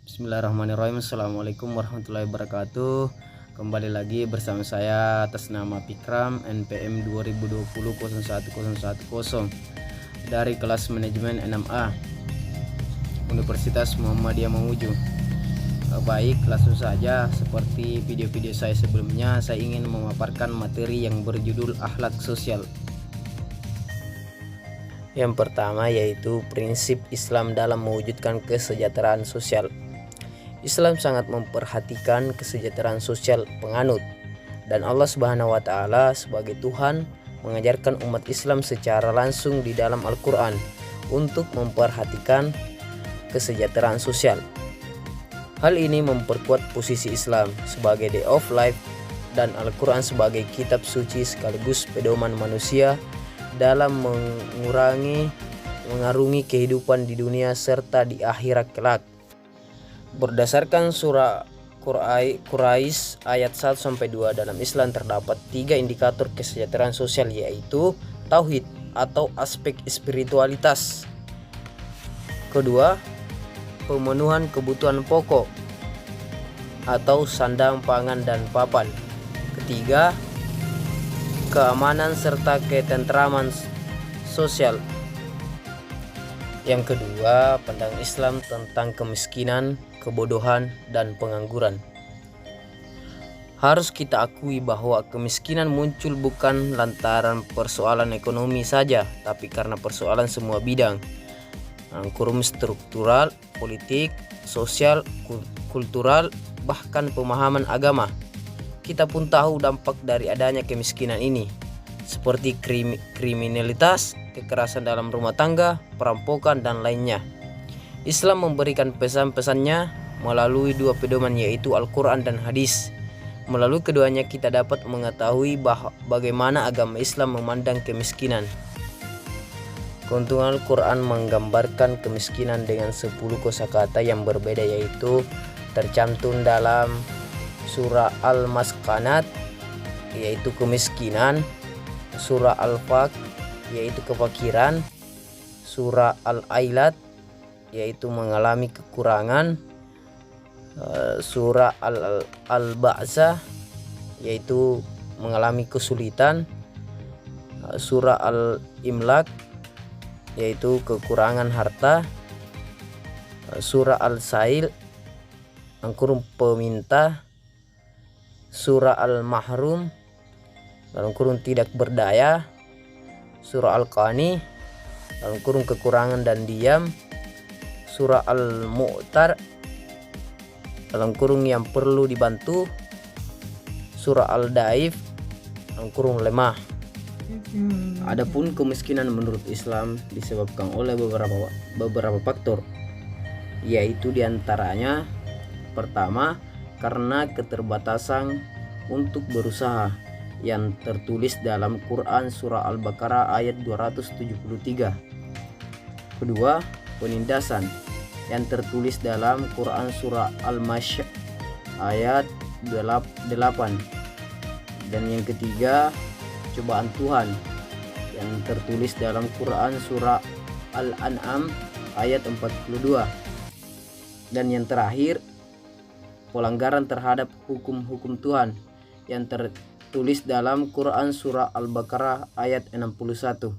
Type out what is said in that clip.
Bismillahirrahmanirrahim. Assalamualaikum warahmatullahi wabarakatuh. Kembali lagi bersama saya atas nama Pikram, NPM 2020-01010 dari kelas manajemen 6A Universitas Muhammadiyah Mamuju. Baik, langsung saja. Seperti video-video saya sebelumnya, saya ingin memaparkan materi yang berjudul akhlak sosial. Yang pertama yaitu prinsip Islam dalam mewujudkan kesejahteraan sosial. Islam sangat memperhatikan kesejahteraan sosial penganut, dan Allah Subhanahu wa taala sebagai Tuhan mengajarkan umat Islam secara langsung di dalam Al-Qur'an untuk memperhatikan kesejahteraan sosial. Hal ini memperkuat posisi Islam sebagai the of life dan Al-Qur'an sebagai kitab suci sekaligus pedoman manusia dalam mengarungi kehidupan di dunia serta di akhirat kelak. Berdasarkan surah Quraisy ayat 1-2 dalam Islam terdapat 3 indikator kesejahteraan sosial, yaitu tauhid atau aspek spiritualitas. Kedua, pemenuhan kebutuhan pokok atau sandang, pangan, dan papan. Ketiga, keamanan serta ketentraman sosial. Yang kedua, pandangan Islam tentang kemiskinan, kebodohan, dan pengangguran. Harus kita akui bahwa kemiskinan muncul bukan lantaran persoalan ekonomi saja, tapi karena persoalan semua bidang, kurung struktural, politik, sosial, kultural, bahkan pemahaman agama. Kita pun tahu dampak dari adanya kemiskinan ini, seperti kriminalitas, kekerasan dalam rumah tangga, perampokan, dan lainnya. Islam memberikan pesan-pesannya melalui 2 pedoman, yaitu Al-Quran dan hadis. Melalui keduanya kita dapat mengetahui bagaimana agama Islam memandang kemiskinan. Keuntungan Al-Quran menggambarkan kemiskinan dengan 10 kosakata yang berbeda, yaitu tercantum dalam surah Al-Maskanat, yaitu kemiskinan, surah Al-Faq, yaitu kefakiran, surah Al-Ailat, yaitu mengalami kekurangan, surah Al-Ba'sah, yaitu mengalami kesulitan, surah Al-Imlak, yaitu kekurangan harta, surah Al-Sail, kurung peminta, surah Al-Mahrum, dalam kurung tidak berdaya, surah Al-Qani, dalam kurung kekurangan dan diam, surah Al-Mu'tar, dalam kurung yang perlu dibantu, surah Al-Daif, dalam kurung lemah. Adapun kemiskinan menurut Islam disebabkan oleh beberapa faktor, yaitu diantaranya pertama, karena keterbatasan untuk berusaha yang tertulis dalam Quran surah Al-Baqarah ayat 273. Kedua, penindasan yang tertulis dalam Quran surah Al-Masy ayat 8. Dan yang ketiga, cobaan Tuhan yang tertulis dalam Quran surah Al-An'am ayat 42. Dan yang terakhir, pelanggaran terhadap hukum-hukum Tuhan yang tertulis dalam Quran surah Al-Baqarah ayat 61.